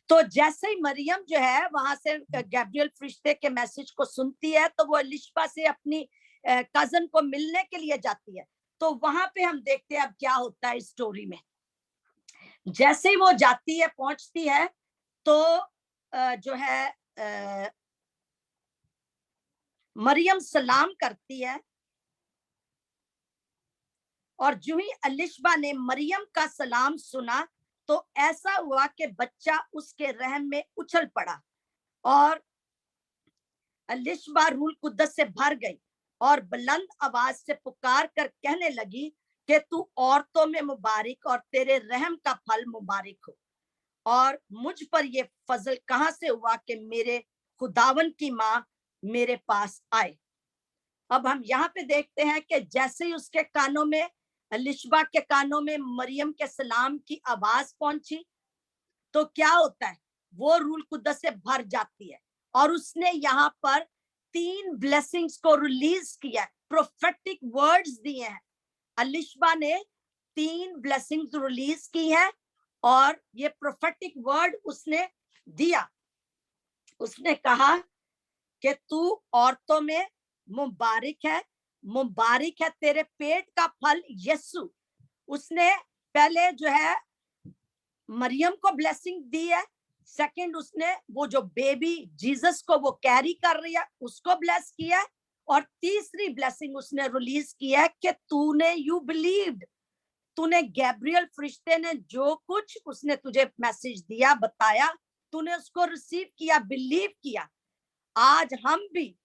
तो जैसे ही मरियम जो है वहां से गैब्रियल फरिश्ते के मैसेज को सुनती है तो वो एलिशबा से अपनी कजन को मिलने के लिए जाती है. तो वहां पे हम देखते हैं अब क्या होता है इस स्टोरी में. जैसे ही वो जाती है, पहुंचती है, तो जो है मरियम सलाम करती है और जो ही एलिशबा ने मरियम का सलाम सुना तो ऐसा हुआ कि बच्चा उसके रहम में उछल पड़ा और एलिशबा रूह कुद्दस से भर गई और बुलंद आवाज से पुकार कर कहने लगी कि तू औरतों में मुबारक और तेरे रहम का फल मुबारक हो. और मुझ पर ये फजल कहां से हुआ कि मेरे खुदावन की माँ मेरे पास आए. अब हम यहाँ पे देखते हैं कि जैसे ही उसके कानों में, एलिशबा के कानों में मरियम के सलाम की आवाज पहुंची तो क्या होता है, वो रूह कुद्दस से भर जाती है और उसने यहाँ पर 3 ब्लेसिंग्स को रिलीज किया, प्रोफेटिक वर्ड्स दिए हैं. एलिशबा ने 3 ब्लेसिंग्स रिलीज की है और ये प्रोफेटिक वर्ड उसने दिया. उसने कहा कि तू औरतों में मुबारक है तेरे पेट का फल यीशु. उसने पहले जो है मरियम को ब्लेसिंग दी है, सेकंड उसने वो जो बेबी जीसस को वो कैरी कर रही है उसको ब्लेस किया है और तीसरी ब्लेसिंग उसने रिलीज किया है कि तूने यू बिलीव्ड, तूने गैब्रियल फरिश्ते ने जो कुछ उसने तुझे मैसेज दिया, बताया, तूने उसको रिसीव किया, बिलीव किया. आज हम भी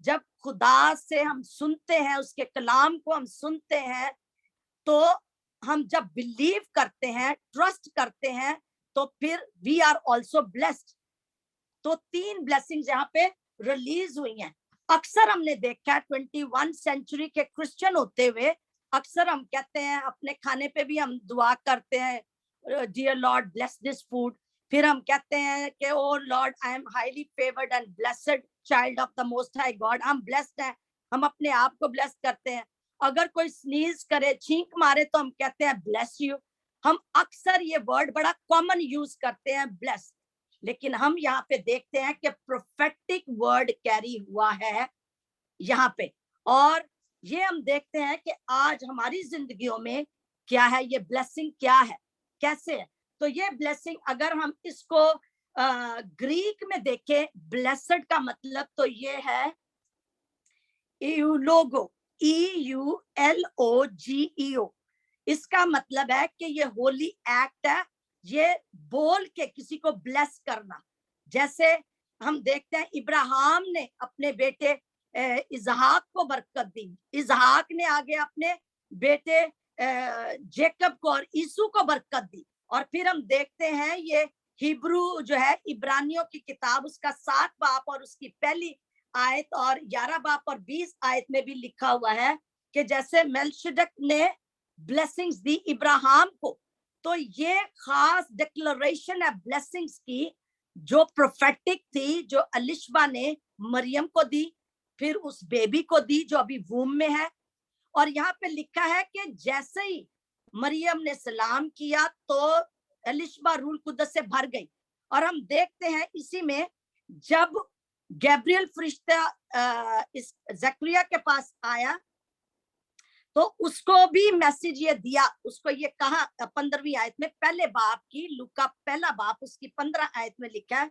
जब खुदा से हम सुनते हैं, उसके कलाम को हम सुनते हैं, तो हम जब बिलीव करते हैं, ट्रस्ट करते हैं, तो फिर वी आर ऑल्सो ब्लेस्ड. तो 3 ब्लेसिंग्स यहाँ पे रिलीज हुई हैं. अक्सर हमने देखा है 21 सेंचुरी के क्रिश्चियन होते हुए, अक्सर हम कहते हैं, अपने खाने पे भी हम दुआ करते हैं, dear Lord bless this food. फिर हम कहते हैं कि O Lord I am highly favoured and blessed child of the most high God. हम ब्लेस्ड हैं, हम अपने आप को ब्लेस करते हैं. अगर कोई स्नीज करे, छींक मारे, तो हम कहते हैं ब्लेस यू. हम अक्सर ये वर्ड बड़ा कॉमन यूज करते हैं, ब्लेस. लेकिन हम यहाँ पे देखते हैं कि प्रोफेटिक वर्ड कैरी हुआ है यहाँ पे, और ये हम देखते हैं कि आज हमारी जिंदगियों में क्या है, ये ब्लेसिंग क्या है, कैसे है. तो ये ब्लेसिंग अगर हम इसको ग्रीक में देखें, ब्लेसड का मतलब तो ये है यूलोगो, EULOGEO. इसका मतलब है कि ये होली एक्ट है, ये बोल के किसी को ब्लेस करना। जैसे हम देखते हैं इब्राहिम ने अपने बेटे इसहाक को बरकत दी, इसहाक ने आगे अपने बेटे जेकब को और यीशु को बरकत दी। और फिर हम देखते हैं ये हिब्रू जो है इब्रानियों की किताब उसका 7 बाप और उसकी पहली आयत और 11 बाप और 20 आयत में भी लिखा हुआ है कि जैसे मेल्किसेदक ने ब्लेसिंग्स दी इब्राहिम को, तो ये खास डिक्लेरेशन है ब्लेसिंग्स की जो प्रोफेटिक थी, जो एलिशबा ने मरियम को दी, फिर उस बेबी को दी जो अभी वूम में है। और यहाँ पे लिखा है कि जैसे ही मरियम ने सलाम किया तो एलिशबा रूल कुद्दस से भर गई। और हम देखते हैं इसी में जब गैब्रियल फरिश्ता इस जकरिया के पास आया तो उसको भी मैसेज ये दिया, उसको ये कहा 15वीं आयत में, पहले बाप की, लूका पहला बाप उसकी 15 आयत में लिखा है,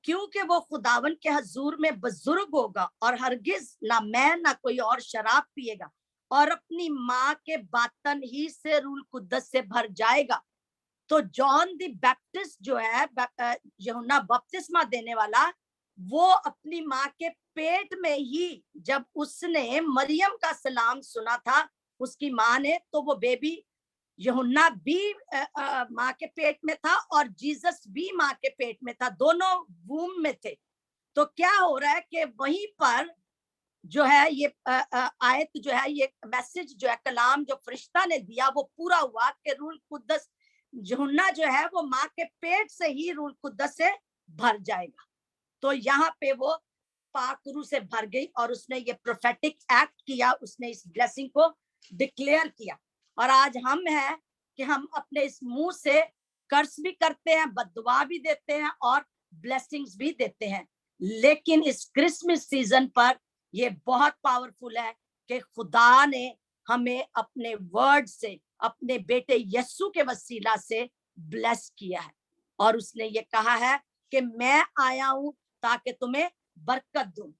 क्योंकि वो खुदावन के हजूर में बुजुर्ग होगा और हरगिज ना मैं ना कोई और शराब पिएगा और अपनी माँ के बातन ही से रूल कुद्दस से भर जाएगा। तो जॉन द बैप्टिस्ट जो है, यूहन्ना बपतिस्मा देने वाला, वो अपनी माँ के पेट में ही जब उसने मरियम का सलाम सुना था उसकी माँ ने, तो वो बेबी यूहन्ना भी माँ के पेट में था और जीसस भी माँ के पेट में था, दोनों वूम में थे। तो क्या हो रहा है कि वहीं पर जो है ये आयत जो है, ये मैसेज जो है, कलाम जो फरिश्ता ने दिया वो पूरा हुआ कि रूल कुद्दस यूहन्ना जो है वो माँ के पेट से ही रूल कुद्दस से भर जाएगा। तो यहाँ पे वो पाक रूह से भर गई और उसने ये प्रोफेटिक एक्ट किया, उसने इस ब्लेसिंग को डिक्लेयर किया। और आज हम हैं कि हम अपने इस मुंह से कर्ज भी करते हैं, बददुआ भी देते हैं और ब्लेसिंग्स भी देते हैं। लेकिन इस क्रिसमस सीजन पर ये बहुत पावरफुल है कि खुदा ने हमें अपने वर्ड से, अपने बेटे यीशु के वसीला से ब्लेस किया है। और उसने ये कहा है कि मैं आया हूं ताकि तुम्हें बरकत दूं।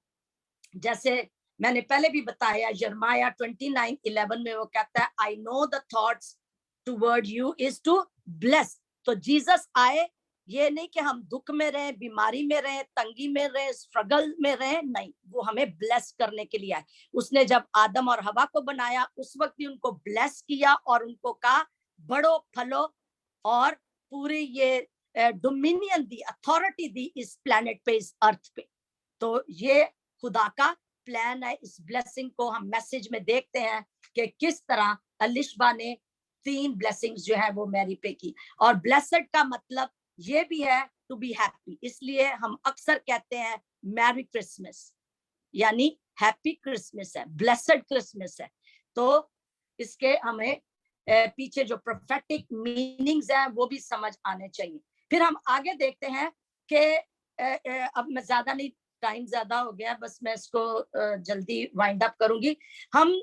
जैसे मैंने पहले भी बताया, यिर्मयाह 29:11 में वो कहता है, I know the thoughts toward you is to bless. तो जीसस आए ये नहीं कि हम दुख में रहे, बीमारी में रहे, तंगी में रहे, स्ट्रगल में रहे, नहीं, वो हमें ब्लेस करने के लिए आए। उसने जब आदम और हवा को बनाया उस वक्त भी उनको ब्लेस किया और उनको कहा बढ़ो फलो और पूरी ये डोमिनियन दी, अथॉरिटी दी इस प्लेनेट पे, इस अर्थ पे। तो ये खुदा का प्लान है। इस ब्लेसिंग को हम मैसेज में देखते हैं कि किस तरह एलिशबा ने 3 ब्लेसिंग्स जो है वो मैरी पे की। और ब्लेसड का मतलब ये भी है टू बी हैप्पी, इसलिए हम अक्सर कहते हैं मैरी क्रिसमस, यानी हैप्पी क्रिसमस है, ब्लेसड क्रिसमस है। तो इसके हमें पीछे जो प्रोफेटिक मीनिंग्स हैं वो भी समझ आने चाहिए। फिर हम आगे देखते हैं कि अब मैं ज्यादा नहीं, टाइम ज्यादा हो गया, बस मैं इसको जल्दी वाइंड अप करूंगी। हम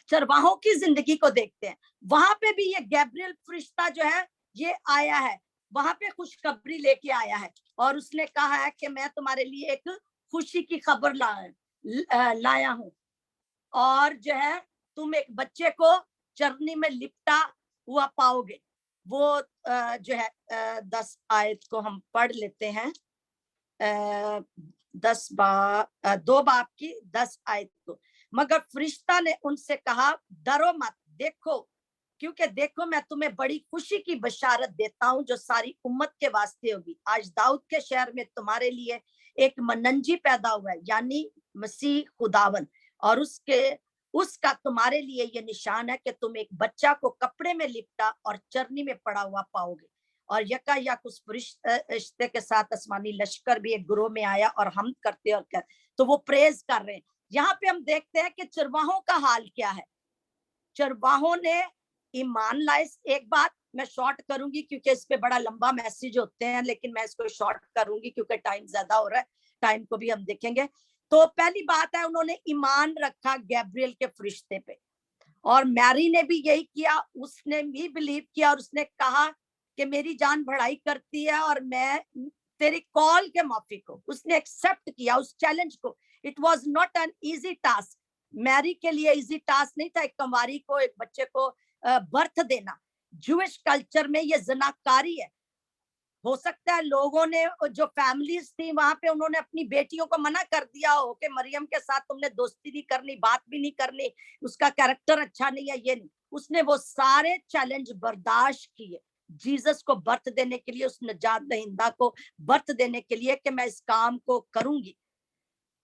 चरवाहों की जिंदगी को देखते हैं, वहां पे भी ये गैब्रियल फरिश्ता जो है ये आया है, वहां पे खुशखबरी लेके आया है और उसने कहा है कि मैं तुम्हारे लिए एक खुशी की खबर लाया हूं और जो है तुम एक बच्चे को चरनी में लिपटा हुआ पाओगे। वो जो है 10 आयत को हम पढ़ लेते हैं, 2 बाप की 10 आयत को। मगर फरिश्ता ने उनसे कहा, डरो मत, देखो, क्योंकि देखो मैं तुम्हें बड़ी खुशी की बशारत देता हूं जो सारी उम्मत के वास्ते होगी। आज दाऊद के शहर में तुम्हारे लिए एक मनंजी पैदा हुआ है, यानी मसीह खुदावन, और उसका तुम्हारे लिए ये निशान है कि तुम एक बच्चा को कपड़े में लिपटा और चरनी में पड़ा हुआ पाओगे। और यकायक उस फरिश्ते के साथ आसमानी लश्कर भी एक ग्रोह में आया और हम करते और कर, तो वो प्रेज कर रहे हैं। यहाँ पे हम देखते हैं कि चरवाहों का हाल क्या है। चरवाहों ने ईमान लाए। एक बात मैं शॉर्ट करूंगी क्योंकि इस पे बड़ा लंबा मैसेज होते हैं, लेकिन मैं इसको शॉर्ट करूंगी क्योंकि टाइम ज्यादा हो रहा है, टाइम को भी हम देखेंगे। तो पहली बात है, उन्होंने ईमान रखा गैब्रियल के फरिश्ते पे, और मैरी ने भी यही किया, उसने भी बिलीव किया और उसने कहा कि मेरी जान बढ़ाई करती है और मैं तेरी कॉल के मौफिक को उसने एक्सेप्ट किया उस चैलेंज को। It was not an easy task, Mary के लिए इजी टास्क नहीं था एक कंवारी को, एक बच्चे को बर्थ देना, जूइश कल्चर में ये जनाकारी है। हो सकता है लोगों ने, जो फैमिलीज थी वहां पे, उन्होंने अपनी बेटियों को मना कर दिया हो कि मरियम के साथ तुमने दोस्ती नहीं करनी, बात भी नहीं करनी, उसका कैरेक्टर अच्छा नहीं है, ये नहीं। उसने वो सारे चैलेंज बर्दाश्त किए जीसस को बर्थ देने के लिए, उस निजात दहिंदा को बर्थ देने के लिए, कि मैं इस काम को करूंगी,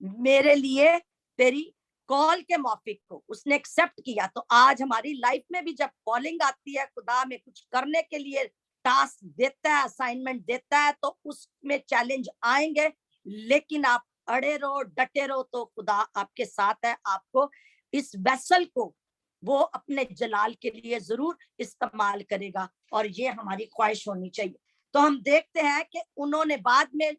मेरे लिए तेरी कॉल के मौफिक को उसने एक्सेप्ट किया। तो आज हमारी लाइफ में भी जब कॉलिंग आती है, खुदा में कुछ करने के लिए टास्क देता है, असाइनमेंट देता है, तो उसमें चैलेंज आएंगे, लेकिन आप अड़े रहो, डटे रहो, तो खुदा आपके साथ है, आपको इस वेसल को वो अपने जलाल के लिए जरूर इस्तेमाल करेगा, और ये हमारी ख्वाहिश होनी चाहिए। तो हम देखते हैं कि उन्होंने बाद में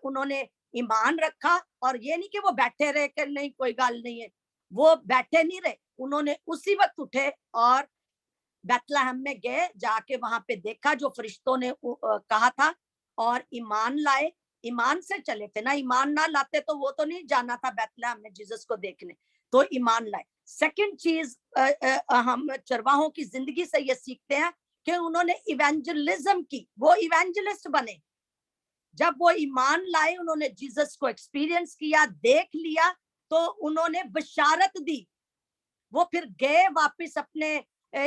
उन्होंने ईमान रखा, और ये नहीं कि वो बैठे रहे कि नहीं कोई गल नहीं है, वो बैठे नहीं रहे, उन्होंने उसी वक्त उठे और बैतलहम में गए, जाके वहां पे देखा जो फरिश्तों ने कहा था, और ईमान लाए। ईमान से चले थे ना, ईमान ना लाते तो वो तो नहीं जाना था बैतलहम में जीसस को देखने, तो ईमान लाए। सेकंड चीज हम चरवाहों की जिंदगी से ये सीखते हैं कि उन्होंने इवेंजलिज्म की, वो इवेंजलिस्ट बने। जब वो ईमान लाए, उन्होंने जीसस को एक्सपीरियंस किया, देख लिया, तो उन्होंने बशारत दी। वो फिर गए वापस अपने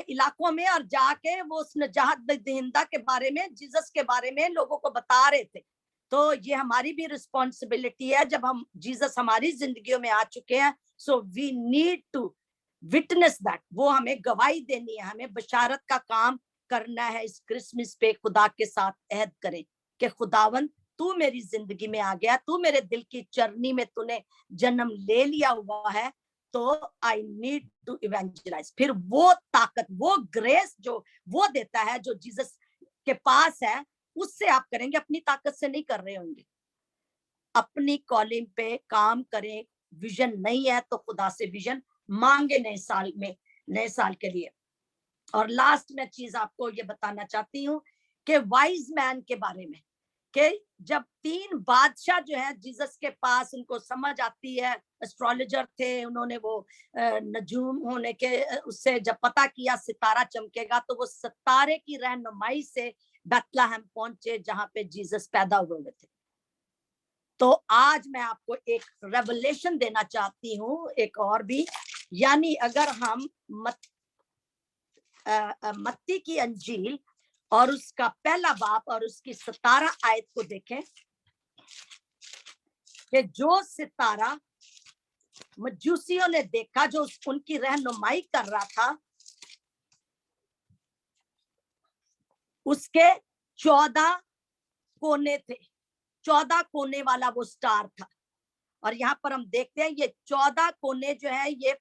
इलाकों में, और जाके वो उस निजात दहिंदा के बारे में, जीसस के बारे में लोगों को बता रहे थे। तो ये हमारी भी रिस्पॉन्सिबिलिटी है, जब हम जीसस हमारी जिंदगियों में आ चुके हैं, so we need to witness that, वो हमें गवाही देनी है, हमें बशारत का काम करना है। इस क्रिसमस पे खुदा के साथ अहद करें कि खुदावन तू मेरी जिंदगी में आ गया, तू मेरे दिल की चरनी में तूने जन्म ले लिया हुआ है, तो आई नीड टू इवेंजलाइज। फिर वो ताकत, वो ग्रेस जो वो देता है, जो जीसस के पास है, उससे आप करेंगे, अपनी ताकत से नहीं कर रहे होंगे। अपनी कॉलिंग पे काम करें। विजन नहीं है तो खुदा से विजन मांगे नए साल में, नए साल के लिए। और लास्ट में चीज आपको ये बताना चाहती हूँ कि वाइज मैन के बारे में, कि जब 3 बादशाह जो है जीसस के पास, उनको समझ आती है, एस्ट्रोलॉजर थे, उन्होंने वो नजूम होने के उससे जब पता किया सितारा चमकेगा, तो वो सितारे की रहनुमाई से बैतलहम पहुंचे, जहां पे जीसस पैदा हुए थे। तो आज मैं आपको एक रेवलेशन देना चाहती हूँ, एक और भी, यानी अगर हम मत्ती की अंजील और उसका पहला बाब और उसकी 17 आयत को देखें, कि जो सितारा मजूसियों ने देखा, जो उनकी रहनुमाई कर रहा था, उसके 14 कोने थे, 14 कोने वाला वो स्टार था। और यहाँ पर हम देखते हैं ये 14 कोने जो है, ये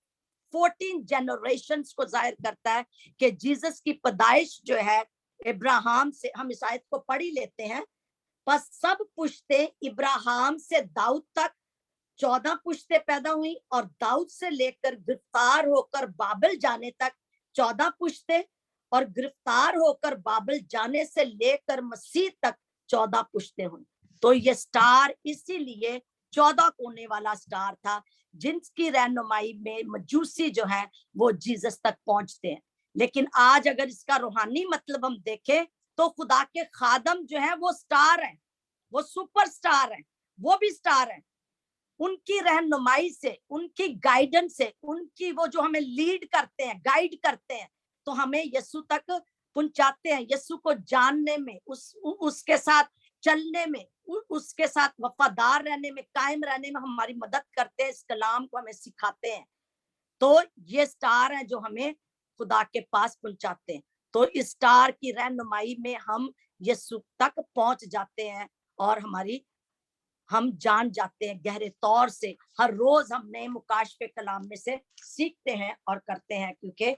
14 जनरेशंस को जाहिर करता है कि जीसस की पैदाइश जो है इब्राहिम से, हम इस आयत को पढ़ ही लेते हैं, बस सब पुश्ते इब्राहिम से दाऊद तक 14 पुश्ते पैदा हुई, और दाऊद से लेकर गिरफ्तार होकर बाबल जाने तक 14 पुश्ते, और गिरफ्तार होकर बाबल जाने से लेकर मसीह तक 14 पुश्ते हुई। तो ये स्टार इसीलिए 14 कोने वाला स्टार था, जिनकी रहनुमाई में मजूसी जो है वो जीसस तक पहुंचते हैं। लेकिन आज अगर इसका रूहानी मतलब हम देखें, तो खुदा के खादम जो है वो स्टार है, वो सुपर स्टार है, वो भी स्टार है। उनकी रहनुमाई से, उनकी गाइडेंस से, उनकी वो जो हमें लीड करते हैं, गाइड करते हैं, तो हमें यीशु तक पहुंचाते हैं। यीशु को जानने में, उसके साथ चलने में, उसके साथ वफादार रहने में, कायम रहने में हमारी मदद करते हैं, इस कलाम को हमें सिखाते हैं। तो ये स्टार है जो हमें खुदा के पास पहुंचाते हैं। तो इस स्टार की रहनुमाई में हम यीशु तक पहुंच जाते हैं, और हम जान जाते हैं गहरे तौर से। हर रोज हम नए मुकाशफे कलाम में से सीखते हैं और करते हैं, क्योंकि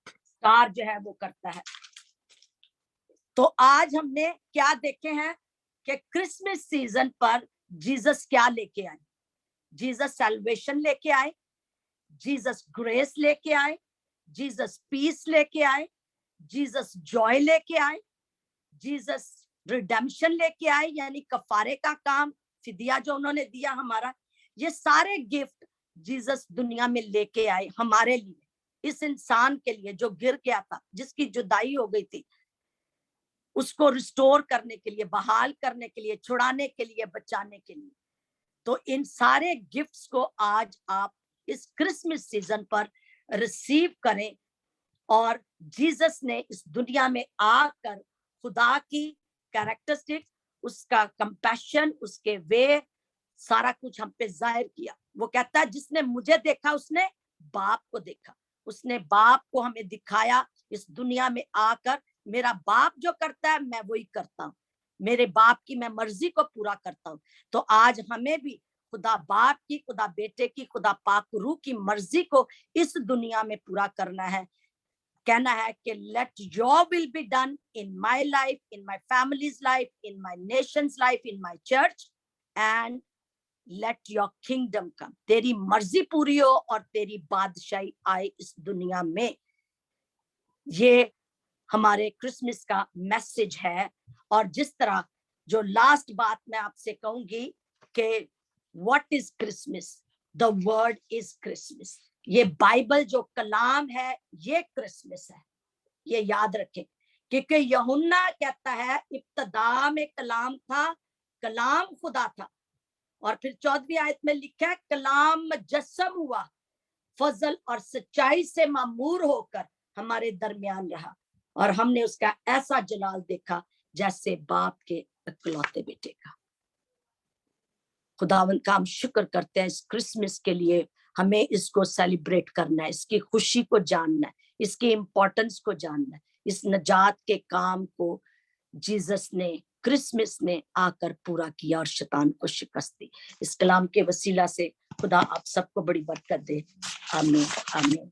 स्टार जो है वो करता है। तो आज हमने क्या देखे हैं कि क्रिसमस सीजन पर जीसस क्या लेके आए। जीसस सैल्वेशन लेके आए, जीसस ग्रेस लेके आए, जीसस पीस लेके आए, जीसस जॉय लेके आए, जीसस रिडेम्पशन लेके आए, यानी कफारे का काम, फिदिया जो उन्होंने दिया हमारा। ये सारे गिफ्ट जीसस दुनिया में लेके आए हमारे लिए, इस इंसान के लिए जो गिर गया था, जिसकी जुदाई हो गई थी, उसको रिस्टोर करने के लिए, बहाल करने के लिए, छुड़ाने के लिए, बचाने के लिए। तो इन सारे गिफ्ट्स को आज आप इस क्रिसमस सीजन पर रिसीव करें। और जीसस ने इस दुनिया में आकर खुदा की कैरेक्टरिस्टिक्स, उसका कंपैशन, उसके वे, सारा कुछ हम पे जाहिर किया। वो कहता है जिसने मुझे देखा उसने बाप को देखा। उसने बाप को हमें दिखाया इस दुनिया में आकर। मेरा बाप जो करता है मैं वही करता हूँ, मेरे बाप की मैं मर्जी को पूरा करता हूँ। तो आज हमें भी खुदा बाप की, खुदा बेटे की, खुदा पाक रूह की मर्जी को इस दुनिया में पूरा करना है। कहना है कि let your will be done in my life, in my family's life, in my nation's life, in my church, and let your kingdom come. तेरी मर्जी पूरी हो और तेरी बादशाही आए इस दुनिया में। ये हमारे क्रिसमस का मैसेज है। और जिस तरह जो लास्ट बात मैं आपसे कहूंगी कि what is Christmas, the word is Christmas. ये बाइबल जो कलाम है ये क्रिसमस है, ये याद रखें। क्योंकि यूहन्ना कहता है इब्तदा में कलाम था, कलाम खुदा था। और फिर 14वीं आयत में लिखा है कलाम मुजस्सम हुआ, फजल और सच्चाई से मामूर होकर हमारे दरमियान रहा, और हमने उसका ऐसा जलाल देखा जैसे बाप के इकलौते बेटे का। खुदावंद का हम शुक्र करते हैं इस क्रिसमस के लिए। हमें इसको सेलिब्रेट करना है, इसकी खुशी को जानना है, इसकी इंपॉर्टेंस को जानना है। इस नजात के काम को जीसस ने, क्रिसमस ने आकर पूरा किया और शैतान को शिकस्त दी। इस कलाम के वसीला से खुदा आप सबको बड़ी बरकत दे। आमीन, आमीन।